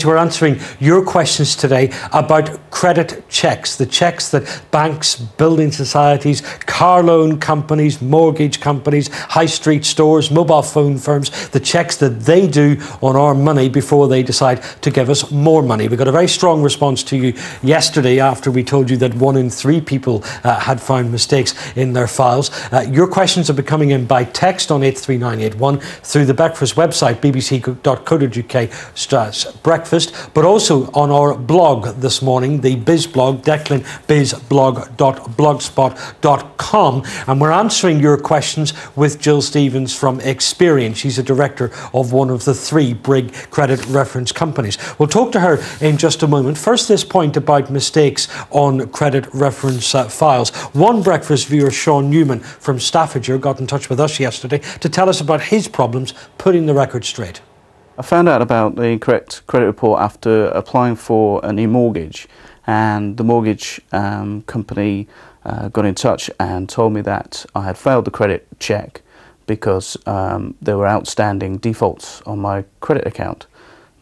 We're answering your questions today about credit checks, the checks that banks, building societies, car loan companies, mortgage companies, high street stores, mobile phone firms, the checks that they do on our money before they decide to give us more money. We got a very strong response to you yesterday after we told you that 1 in 3 people had found mistakes in their files. Your questions have been coming in by text on 83981 through the Breakfast website, bbc.co.uk/breakfast, but also on our blog this morning, the Biz blog, declanbizblog.blogspot.com, and we're answering your questions with Jill Stevens from Experian. She's a director of one of the 3 Brig credit reference companies. We'll talk to her in just a moment. First, this point about mistakes on credit reference files. One Breakfast viewer, Shaun Newman from Staffordshire, got in touch with us yesterday to tell us about his problems putting the record straight. I found out about the correct credit report after applying for a new mortgage, and the mortgage company got in touch and told me that I had failed the credit check because there were outstanding defaults on my credit account.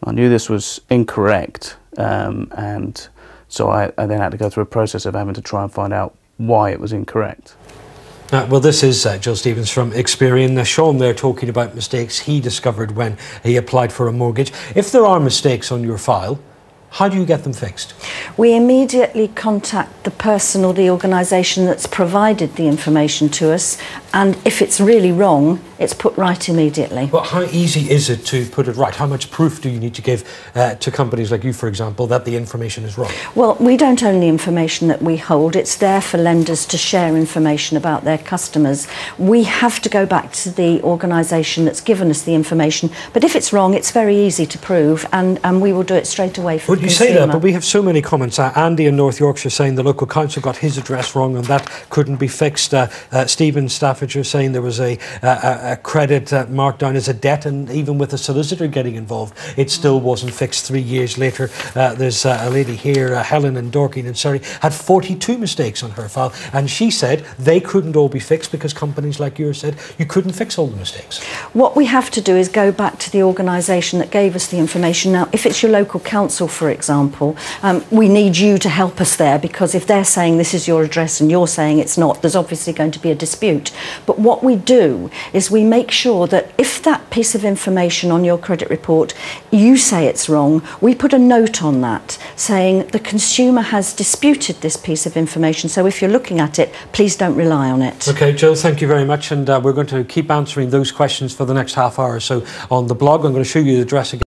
I knew this was incorrect, and so I then had to go through a process of having to try and find out why it was incorrect. Well, this is Jill Stevens from Experian. Shaun there talking about mistakes he discovered when he applied for a mortgage. If there are mistakes on your file, how do you get them fixed? We immediately contact the person or the organisation that's provided the information to us, and if it's really wrong, it's put right immediately. Well, how easy is it to put it right? How much proof do you need to give to companies like you, for example, that the information is wrong? Well, we don't own the information that we hold. It's there for lenders to share information about their customers. We have to go back to the organisation that's given us the information, but if it's wrong, it's very easy to prove, and we will do it straight away for the consumer. You say that, but we have so many comments. Andy in North Yorkshire saying the local council got his address wrong and that couldn't be fixed. Stephen Staffordshire saying there was a credit marked down as a debt, and even with a solicitor getting involved, it still wasn't fixed 3 years later. There's a lady here, Helen in Dorking in Surrey, had 42 mistakes on her file, and she said they couldn't all be fixed because companies like yours said you couldn't fix all the mistakes. What we have to do is go back to the organisation that gave us the information. Now, if it's your local council, for example, we need you to help us there, because if they're saying this is your address and you're saying it's not, there's obviously going to be a dispute. But what we do is we make sure that if that piece of information on your credit report, you say it's wrong, we put a note on that saying the consumer has disputed this piece of information, so if you're looking at it, please don't rely on it. Okay, Jill, thank you very much, and we're going to keep answering those questions for the next half hour or so on the blog. I'm going to show you the address again.